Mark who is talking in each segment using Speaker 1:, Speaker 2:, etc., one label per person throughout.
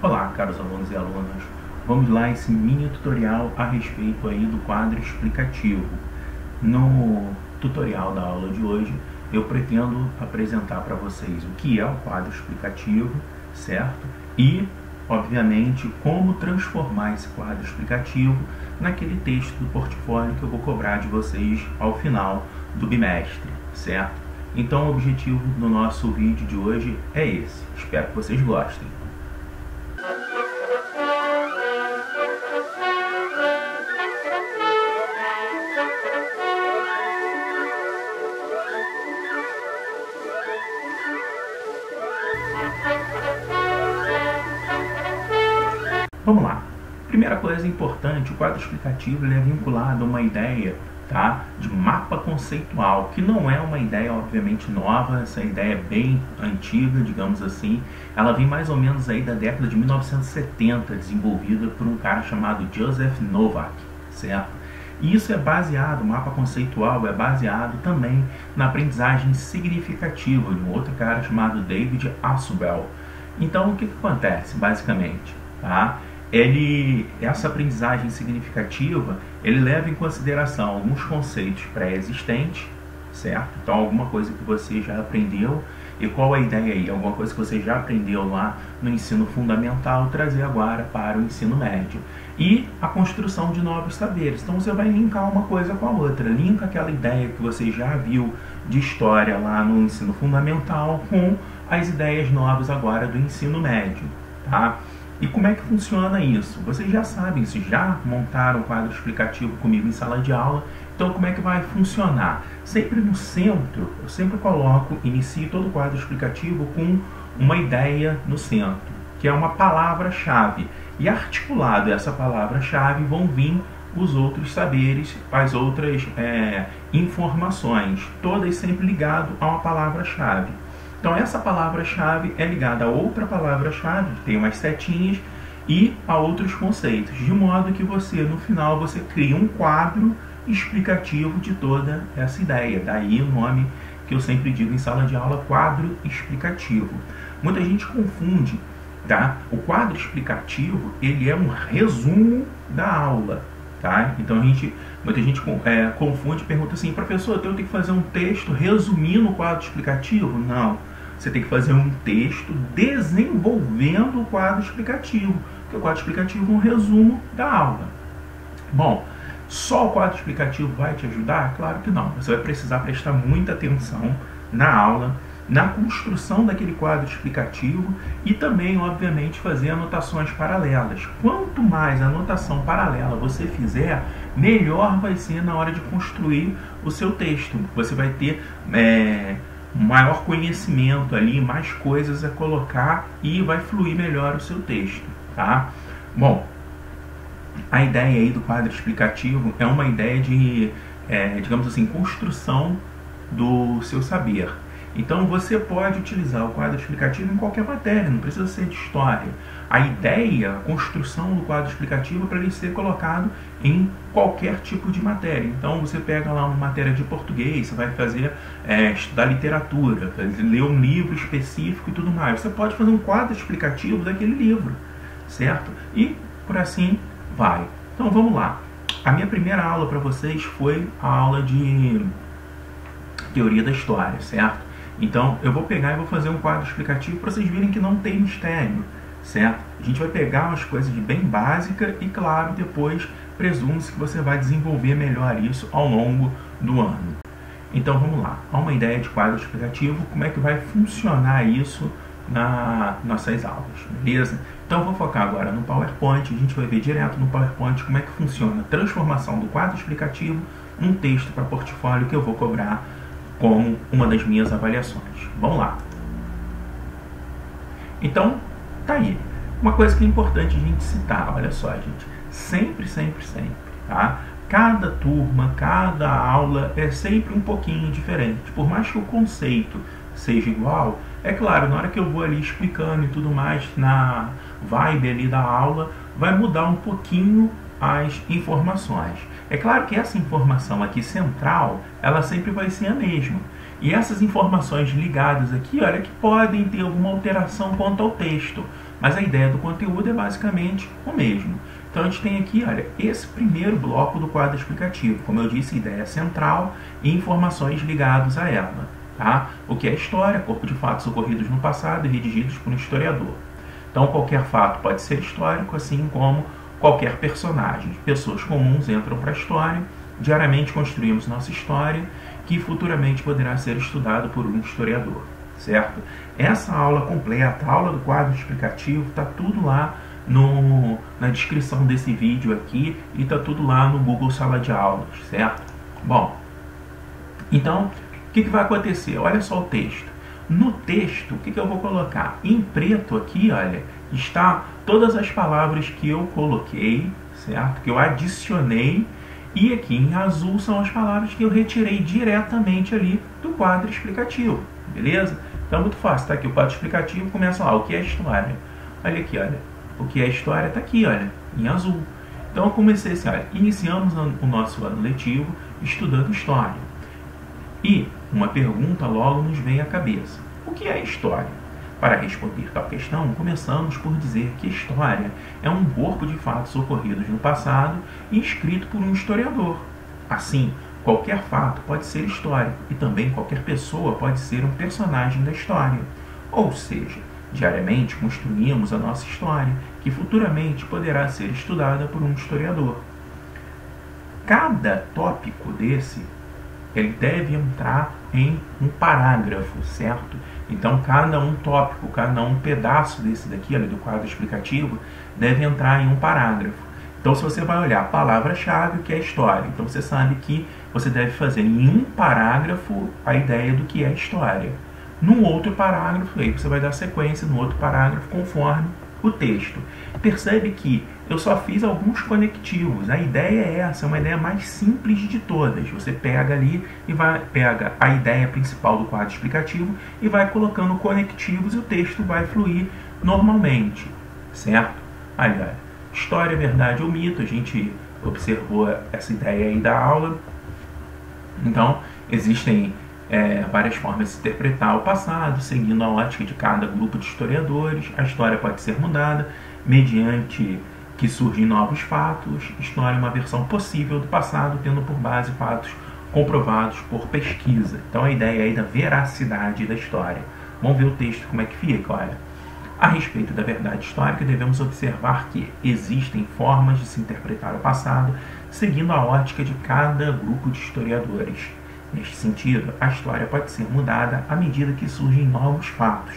Speaker 1: Olá, caros alunos e alunas. Vamos lá esse mini tutorial a respeito aí do quadro explicativo. No tutorial da aula de hoje, eu pretendo apresentar para vocês o que é o quadro explicativo, certo? E, obviamente, como transformar esse quadro explicativo naquele texto do portfólio que eu vou cobrar de vocês ao final do bimestre, certo? Então, o objetivo do nosso vídeo de hoje é esse. Espero que vocês gostem. Vamos lá. Primeira coisa importante, o quadro explicativo ele é vinculado a uma ideia, tá, de mapa conceitual, que não é uma ideia obviamente nova, essa ideia é bem antiga, digamos assim. Ela vem mais ou menos aí da década de 1970, desenvolvida por um cara chamado Joseph Novak, certo? E isso é baseado, o mapa conceitual é baseado também na aprendizagem significativa de um outro cara chamado David Ausubel. Então, o que acontece, basicamente, tá? Essa aprendizagem significativa, ele leva em consideração alguns conceitos pré-existentes, certo? Então, alguma coisa que você já aprendeu. E qual a ideia aí? Alguma coisa que você já aprendeu lá no ensino fundamental, trazer agora para o ensino médio. E a construção de novos saberes. Então, você vai linkar uma coisa com a outra. Linka aquela ideia que você já viu de história lá no ensino fundamental com as ideias novas agora do ensino médio, tá? E como é que funciona isso? Vocês já sabem, se já montaram o quadro explicativo comigo em sala de aula, então como é que vai funcionar? Sempre no centro, eu sempre inicio todo o quadro explicativo com uma ideia no centro, que é uma palavra-chave. E articulado a essa palavra-chave vão vir os outros saberes, as outras informações, todas sempre ligado a uma palavra-chave. Então, essa palavra-chave é ligada a outra palavra-chave, que tem umas setinhas, e a outros conceitos, de modo que você, no final, você cria um quadro explicativo de toda essa ideia. Daí o nome que eu sempre digo em sala de aula, quadro explicativo. Muita gente confunde, tá? O quadro explicativo, ele é um resumo da aula, tá? Então, muita gente confunde e pergunta assim, professor, eu tenho que fazer um texto resumindo o quadro explicativo? Não. Você tem que fazer um texto desenvolvendo o quadro explicativo, porque o quadro explicativo é um resumo da aula. Bom, só o quadro explicativo vai te ajudar? Claro que não. Você vai precisar prestar muita atenção na aula, na construção daquele quadro explicativo e também, obviamente, fazer anotações paralelas. Quanto mais anotação paralela você fizer, melhor vai ser na hora de construir o seu texto. Você vai ter maior conhecimento ali, mais coisas a colocar e vai fluir melhor o seu texto, tá? Bom, a ideia aí do quadro explicativo é uma ideia de, digamos assim, construção do seu saber. Então, você pode utilizar o quadro explicativo em qualquer matéria, não precisa ser de história. A ideia, a construção do quadro explicativo é para ele ser colocado em qualquer tipo de matéria. Então, você pega lá uma matéria de português, você vai fazer, estudar literatura, ler um livro específico e tudo mais. Você pode fazer um quadro explicativo daquele livro, certo? E por assim vai. Então, vamos lá. A minha primeira aula para vocês foi a aula de teoria da história, certo? Então, eu vou pegar e vou fazer um quadro explicativo para vocês verem que não tem mistério, certo? A gente vai pegar umas coisas de bem básica e, claro, depois presume-se que você vai desenvolver melhor isso ao longo do ano. Então, vamos lá. Há uma ideia de quadro explicativo, como é que vai funcionar isso nas nossas aulas, beleza? Então, eu vou focar agora no PowerPoint, a gente vai ver direto no PowerPoint como é que funciona a transformação do quadro explicativo num texto para portfólio que eu vou cobrar como uma das minhas avaliações. Vamos lá. Então, tá aí. Uma coisa que é importante a gente citar, olha só, gente. Sempre, tá? Cada turma, cada aula é sempre um pouquinho diferente. Por mais que o conceito seja igual, é claro, na hora que eu vou ali explicando e tudo mais, na vibe ali da aula, vai mudar um pouquinho as informações. É claro que essa informação aqui central, ela sempre vai ser a mesma. E essas informações ligadas aqui, olha, que podem ter alguma alteração quanto ao texto. mas a ideia do conteúdo é basicamente o mesmo. Então a gente tem aqui, olha, esse primeiro bloco do quadro explicativo, como eu disse, ideia central e informações ligadas a ela. Tá? O que é história? Corpo de fatos ocorridos no passado e redigidos por um historiador. Então qualquer fato pode ser histórico, assim como qualquer personagem. Pessoas comuns entram para a história, diariamente construímos nossa história, que futuramente poderá ser estudado por um historiador, certo? Essa aula completa, a aula do quadro explicativo, está tudo lá na descrição desse vídeo aqui e está tudo lá no Google Sala de Aulas, certo? Bom, então, o que vai acontecer? Olha só o texto. No texto, o que eu vou colocar? Em preto aqui, olha, está todas as palavras que eu coloquei, certo? Que eu adicionei. E aqui em azul são as palavras que eu retirei diretamente ali do quadro explicativo, beleza? Então é muito fácil, tá aqui o quadro explicativo, começa lá, o que é história? Olha aqui, olha, o que é história está aqui, olha, em azul. Então eu comecei assim, olha, iniciamos o nosso ano letivo estudando história. E uma pergunta logo nos vem à cabeça, o que é história? Para responder tal questão, começamos por dizer que história é um corpo de fatos ocorridos no passado e escrito por um historiador. Assim, qualquer fato pode ser histórico e também qualquer pessoa pode ser um personagem da história. Ou seja, diariamente construímos a nossa história, que futuramente poderá ser estudada por um historiador. Cada tópico desse, ele deve entrar em um parágrafo, certo? Então, cada um tópico, cada um pedaço desse daqui, olha, do quadro explicativo, deve entrar em um parágrafo. Então, se você vai olhar a palavra-chave, o que é história, então você sabe que você deve fazer em um parágrafo a ideia do que é história. No outro parágrafo, aí você vai dar sequência no outro parágrafo conforme o texto. Percebe que eu só fiz alguns conectivos. A ideia é essa, é uma ideia mais simples de todas. Você pega ali e pega a ideia principal do quadro explicativo e vai colocando conectivos e o texto vai fluir normalmente, certo? Aí, olha, história, verdade ou mito, a gente observou essa ideia aí da aula. Então, existem várias formas de se interpretar o passado, seguindo a ótica de cada grupo de historiadores. A história pode ser mudada mediante que surgem novos fatos. História é uma versão possível do passado, tendo por base fatos comprovados por pesquisa. Então a ideia aí da veracidade da história. Vamos ver o texto como é que fica, olha. A respeito da verdade histórica, devemos observar que existem formas de se interpretar o passado, seguindo a ótica de cada grupo de historiadores. Neste sentido, a história pode ser mudada à medida que surgem novos fatos.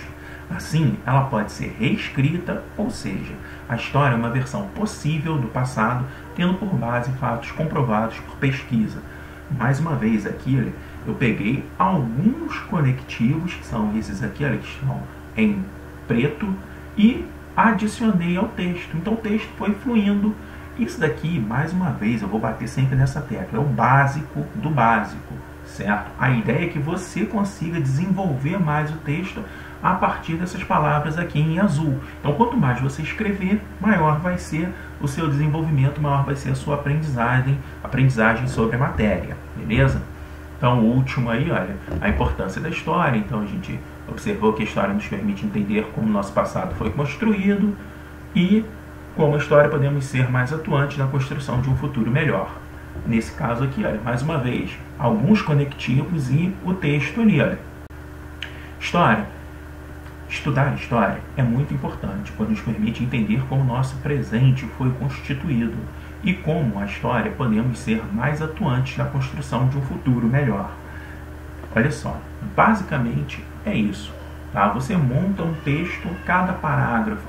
Speaker 1: Assim, ela pode ser reescrita, ou seja, a história é uma versão possível do passado, tendo por base fatos comprovados por pesquisa. Mais uma vez aqui, olha, eu peguei alguns conectivos, que são esses aqui, olha, que estão em preto, e adicionei ao texto. Então o texto foi fluindo. Isso daqui, mais uma vez, eu vou bater sempre nessa tecla, é o básico do básico, certo? A ideia é que você consiga desenvolver mais o texto a partir dessas palavras aqui em azul. Então, quanto mais você escrever, maior vai ser o seu desenvolvimento, maior vai ser a sua aprendizagem sobre a matéria, beleza? Então, o último aí, olha, a importância da história. Então, a gente observou que a história nos permite entender como o nosso passado foi construído e como a história podemos ser mais atuantes na construção de um futuro melhor. Nesse caso aqui, olha, mais uma vez, alguns conectivos e o texto ali, olha. História. Estudar história é muito importante, pois nos permite entender como o nosso presente foi constituído e como a história podemos ser mais atuantes na construção de um futuro melhor. Olha só, basicamente é isso, tá? Você monta um texto, cada parágrafo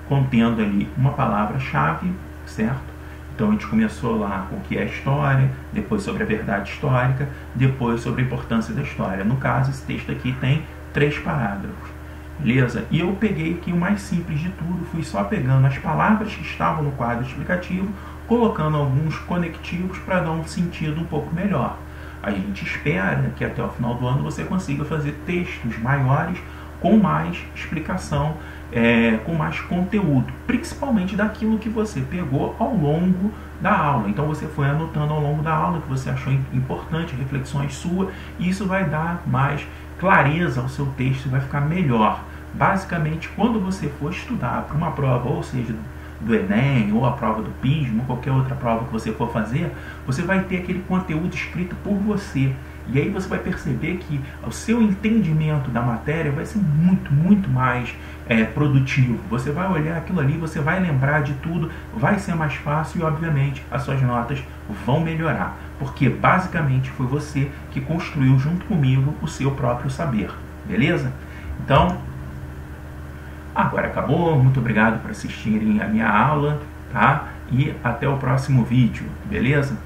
Speaker 1: contendo ali uma palavra-chave, certo? Então a gente começou lá com o que é história, depois sobre a verdade histórica, depois sobre a importância da história. No caso, esse texto aqui tem 3 parágrafos. Beleza? E eu peguei aqui o mais simples de tudo, fui só pegando as palavras que estavam no quadro explicativo, colocando alguns conectivos para dar um sentido um pouco melhor. A gente espera que até o final do ano você consiga fazer textos maiores, com mais explicação, com mais conteúdo, principalmente daquilo que você pegou ao longo da aula. Então você foi anotando ao longo da aula o que você achou importante, reflexões suas, e isso vai dar mais clareza ao seu texto, vai ficar melhor. Basicamente, quando você for estudar para uma prova, ou seja, do Enem, ou a prova do PISM, ou qualquer outra prova que você for fazer, você vai ter aquele conteúdo escrito por você. E aí você vai perceber que o seu entendimento da matéria vai ser muito mais produtivo. Você vai olhar aquilo ali, você vai lembrar de tudo, vai ser mais fácil e, obviamente, as suas notas vão melhorar. Porque, basicamente, foi você que construiu junto comigo o seu próprio saber. Beleza? Então, agora acabou. Muito obrigado por assistirem a minha aula, tá? E até o próximo vídeo, beleza?